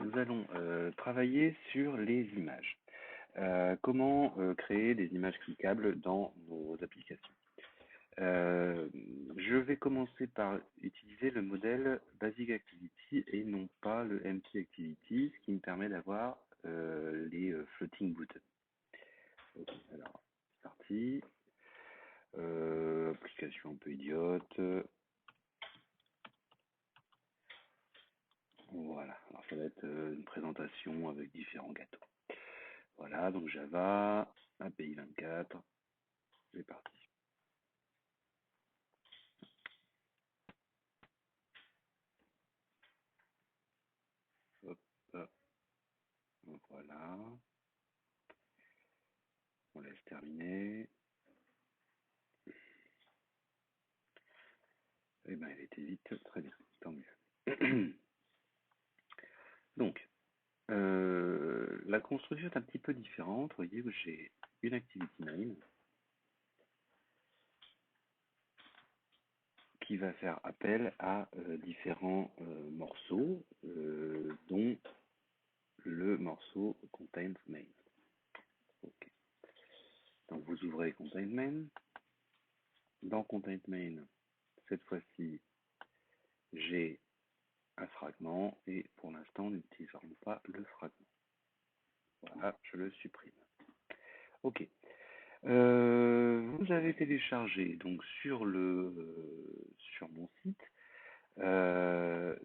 nous allons travailler sur les images. Comment créer des images cliquables dans nos applications. Je vais commencer par utiliser le modèle Basic Activity et non pas le Empty Activity, ce qui me permet d'avoir les floating buttons. Ok, alors, c'est parti. Application un peu idiote. Voilà, alors ça va être une présentation avec différents gâteaux. Voilà, donc Java, API 24, c'est parti. Hop, voilà. On laisse terminer. Eh bien, elle était vite, très bien, tant mieux. Donc, la construction est un petit peu différente. Vous voyez, j'ai une activity name qui va faire appel à différents morceaux, dont le morceau contains main. Okay. Donc vous ouvrez contains main. Dans contains main, cette fois-ci, j'ai un fragment et pour l'instant, nous n'utiliserons pas le fragment. Voilà, je le supprime. Ok. Vous avez téléchargé donc sur mon site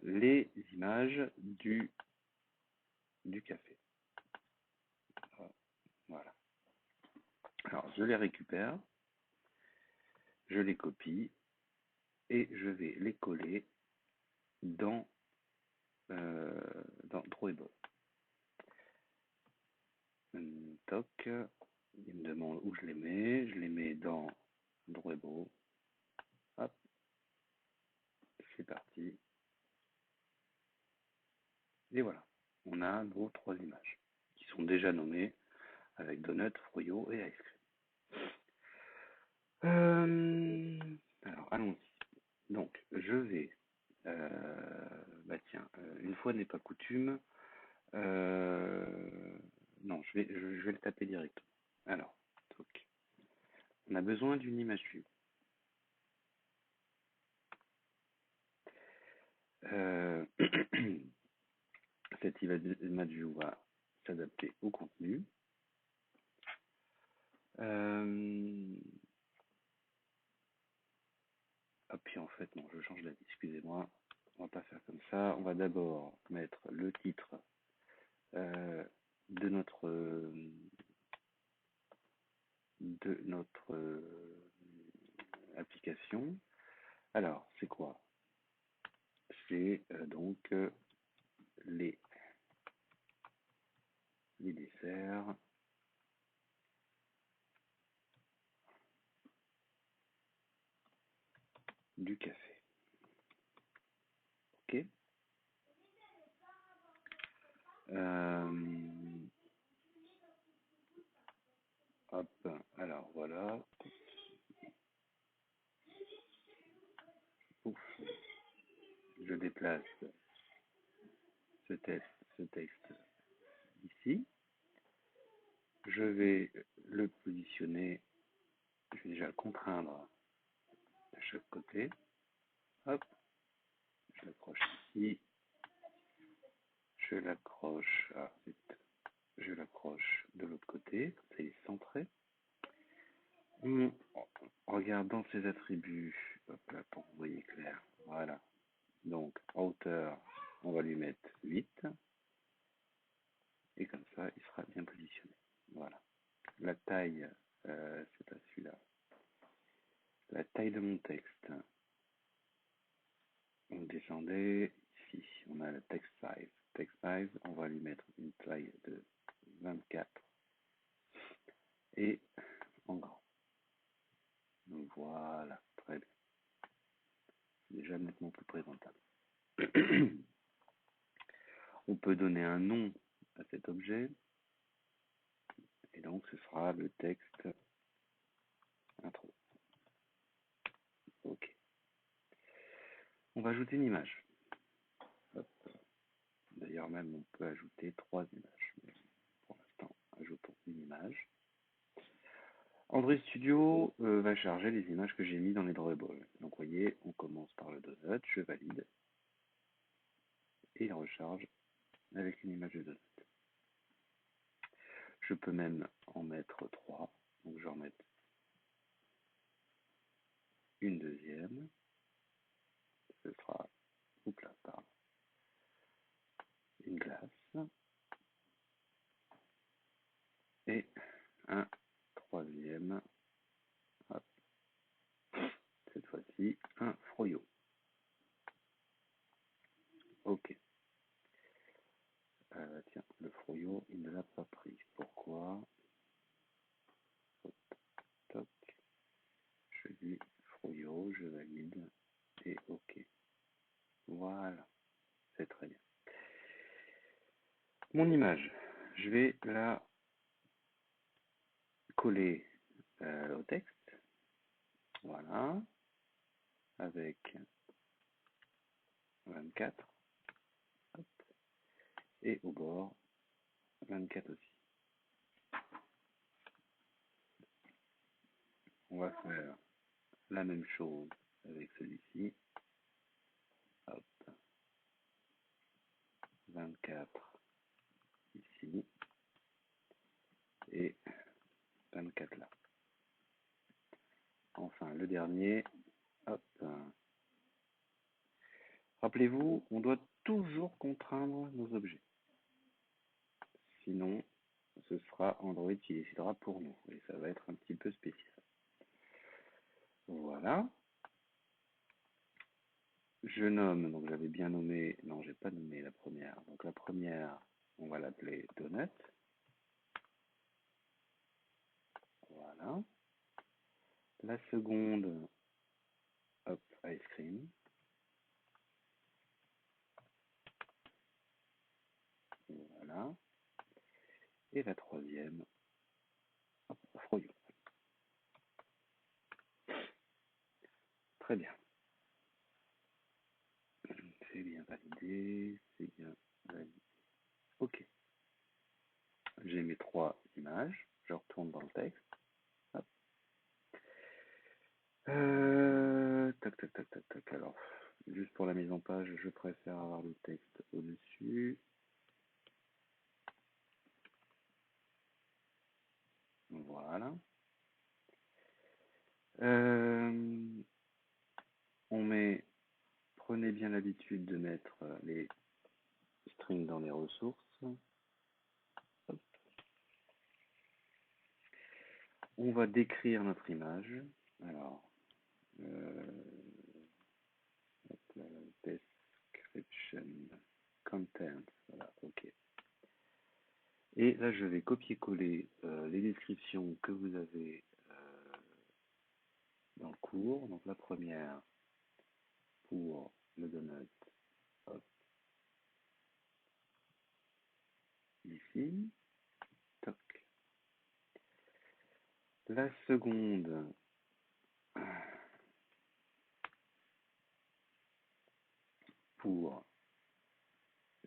les images du café. Voilà. Alors je les récupère, je les copie et je vais les coller dans Drawable. Toc, il me demande où je les mets dans Drawable. Hop, c'est parti. Et voilà, on a nos 3 images qui sont déjà nommées avec donut, froyo et ice cream. Alors allons-y. Donc je vais, une fois n'est pas coutume, non, je vais le taper directement. Alors, donc, on a besoin d'une image view. Cette image view va s'adapter au contenu. Ah, puis en fait, non, je change d'avis, excusez-moi. On va pas faire comme ça. On va d'abord mettre le titre de notre application. Alors, c'est quoi? C'est donc les desserts du café. Ok. Hop, alors voilà. Ouf. Je déplace ce texte ici. Je vais le positionner, je vais déjà le contraindre de chaque côté. Hop, je l'accroche ici. Je l'accroche, je l'accroche de l'autre côté, comme ça il est centré. En regardant ses attributs, hop là, pour que vous voyez clair, voilà. Donc, en hauteur, on va lui mettre 8. Et comme ça, il sera bien positionné. Voilà. La taille, c'est pas celui-là. La taille de mon texte. On descendait ici. On a le text size. Text size, on va lui mettre une taille de 24 et en grand. Donc voilà, très bien. C'est déjà nettement plus présentable. On peut donner un nom à cet objet. Et donc, ce sera le texte intro. OK. On va ajouter une image. Hop. D'ailleurs, même, on peut ajouter 3 images. Mais pour l'instant, ajoutons une image. Android Studio va charger les images que j'ai mis dans les drawables. Donc, vous voyez, on commence par le donut, je valide, et il recharge avec une image de donut. Je peux même en mettre 3. Donc, je vais en mettre une deuxième. Ce sera, oups là, pardon, une glace. Et un troisième, hop, cette fois-ci, un froyo. Ok. Tiens, le froyo, il ne l'a pas pris. Pourquoi? Hop, toc. Je dis froyo, je valide et ok. Voilà, c'est très bien. Mon image, je vais la coller au texte. Voilà, avec 24. Hop, et au bord, 24 aussi. On va faire la même chose avec celui-ci. Hop, 24 ici et 24 là. Enfin, le dernier, hop. Rappelez-vous, on doit toujours contraindre nos objets. Sinon, ce sera Android qui décidera pour nous. Et ça va être un petit peu spécial. Voilà. Je nomme, donc j'avais bien nommé, non, j'ai pas nommé la première. Donc la première, on va l'appeler Donut. Voilà. La seconde, hop, Ice Cream. Voilà. Et la troisième, hop, Froyo. Très bien. C'est bien validé, c'est bien validé. Ok. J'ai mes 3 images. Je retourne dans le texte. Hop. Tac, tac, tac, tac, tac. Alors, juste pour la mise en page, je préfère avoir le texte au-dessus. Voilà. On met, prenez bien l'habitude de mettre les strings dans les ressources. Hop. On va décrire notre image. Alors, description, content, voilà, ok. Et là, je vais copier-coller les descriptions que vous avez dans le cours. Donc la première pour le donut, hop, ici, toc. La seconde, pour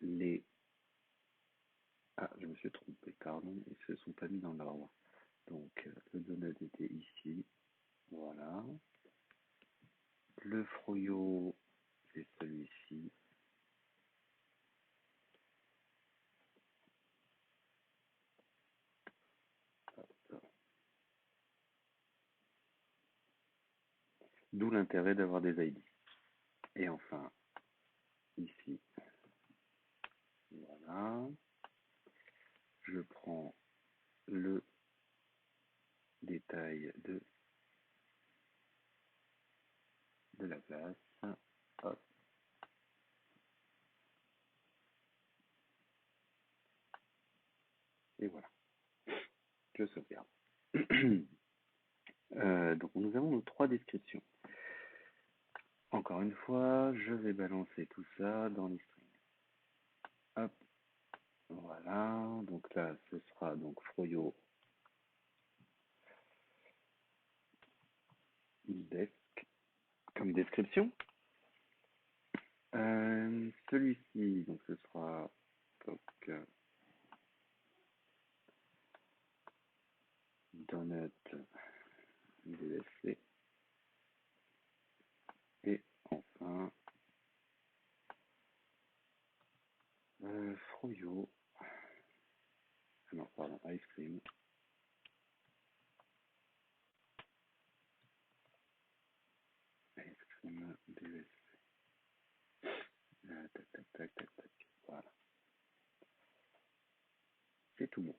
les... Ah, je me suis trompé, pardon, ils se sont pas mis dans l'ordre. Donc le donut était ici, voilà. Le froyo, c'est celui-ci. D'où l'intérêt d'avoir des ID. Et enfin, ici, voilà. Je prends le détail de la place. Hop. Et voilà. Je sauvegarde. Donc nous avons nos 3 descriptions. Encore une fois, je vais balancer tout ça dans les strings. Hop. Voilà. Donc là, ce sera donc Froyo desk comme description. Celui-ci, donc ce sera Donc, donut DSC. Et enfin, froyo. Ah non, pardon, ice cream. Ice cream DSC. Tac, tac, tac, tac, tac. Voilà. C'est tout bon.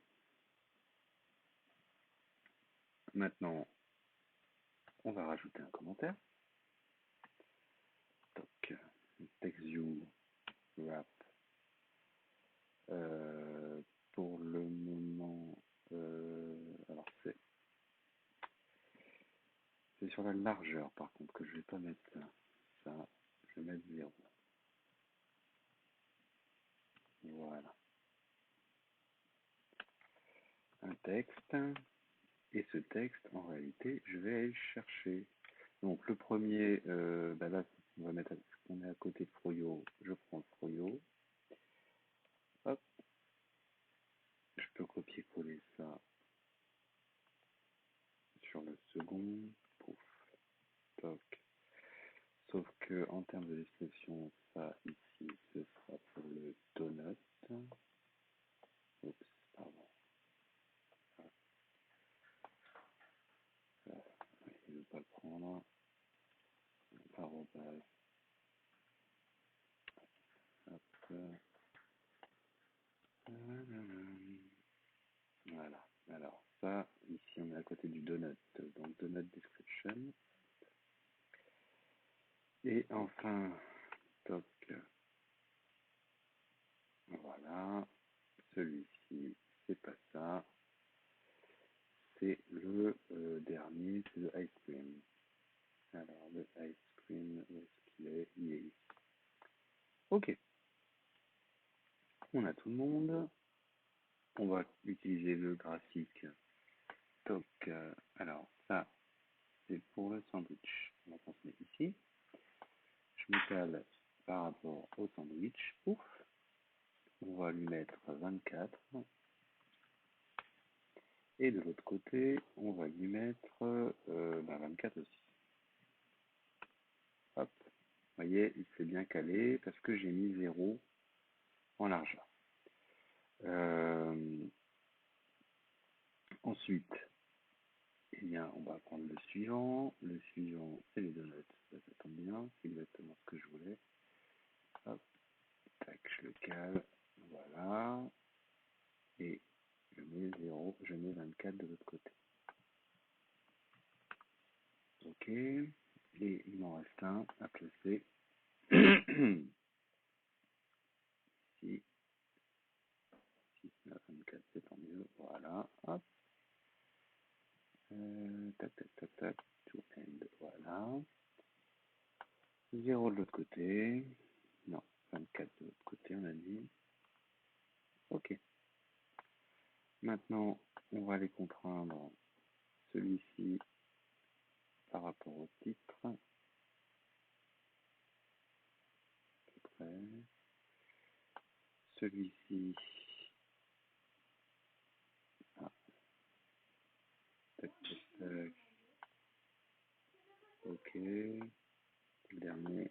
Maintenant, on va rajouter un commentaire. Donc, TextView wrap. Pour le moment, alors c'est sur la largeur par contre que je vais pas mettre ça. Je vais mettre 0. Voilà. Un texte. Et ce texte, en réalité, je vais aller le chercher. Donc le premier, là, on va mettre, on est à côté de Froyo. Je prends Froyo. Hop. Je peux copier-coller ça sur le second. Pouf. Toc. Sauf que en termes de description, ça ici, ce sera pour le donut. Oups, pardon. Il ne veut pas le prendre. Arrobase. Hop. Voilà. Alors ça, ici on est à côté du donut. Donc donut description. Et enfin, toc. Voilà. Celui-ci, c'est pas ça. C'est le dernier, c'est le ice cream. Alors le ice cream, où est-ce qu'il est? Il est ici. Ok. On a tout le monde. On va utiliser le graphique. Toc. Alors ça, c'est pour le sandwich. On va transmettre ici. Je m'étale par rapport au sandwich. Ouf. On va lui mettre 24. Et de l'autre côté, on va lui mettre 24 aussi. Hop. Vous voyez, il s'est bien calé parce que j'ai mis 0 en largeur. Ensuite, eh bien, on va prendre le suivant. Le suivant, c'est les donuts. Ça tombe bien, c'est exactement ce que je voulais. Hop, tac, je le cale. Voilà. Et je mets 0, je mets 24 de l'autre côté. Ok. Et il m'en reste un à placer. Ici. 6, 9, 24, c'est tant mieux. Voilà. Hop. Tac, tac, tac, tac. To end. Voilà. 0 de l'autre côté. Non, 24 de l'autre côté, on a dit. Ok. Maintenant, on va les contraindre. Celui-ci par rapport au titre. À peu près. Celui-ci. Ah, tac, tac, tac. Ok. Le dernier.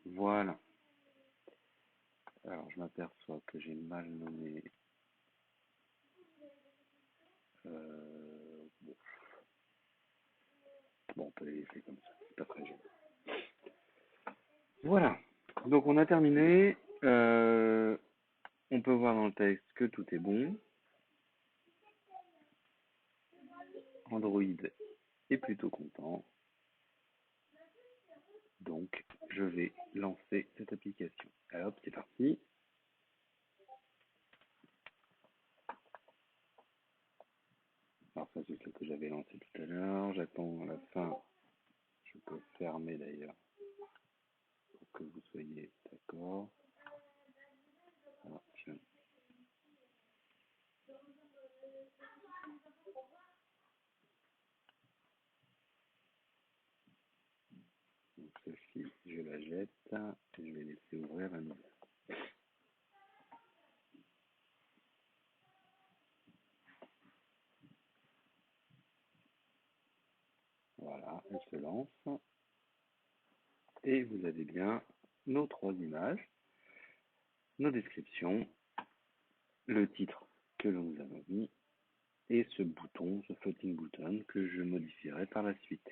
Voilà. Alors, je m'aperçois que j'ai mal nommé. Bon. Bon, on peut les laisser comme ça. C'est pas très gênant. Voilà. Donc, on a terminé. On peut voir dans le texte que tout est bon. Android est plutôt content. Donc, je vais lancer cette application. Alors, c'est parti. Alors, ça, c'est ce que j'avais lancé tout à l'heure. J'attends la fin. Je peux fermer d'ailleurs pour que vous soyez d'accord. Alors, tiens. Donc, celle-ci, je la widget. Je vais laisser ouvrir un nouveau. Voilà, elle se lance. Et vous avez bien nos 3 images, nos descriptions, le titre que nous avons mis et ce bouton, ce floating button que je modifierai par la suite.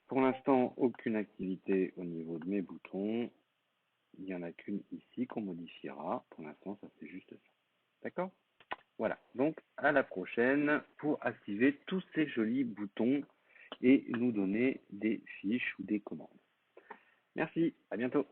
Pour l'instant, aucune activité au niveau de mes boutons. Il n'y en a qu'une ici qu'on modifiera. Pour l'instant, ça c'est juste ça. D'accord? Voilà. Donc, à la prochaine pour activer tous ces jolis boutons et nous donner des fiches ou des commandes. Merci. À bientôt.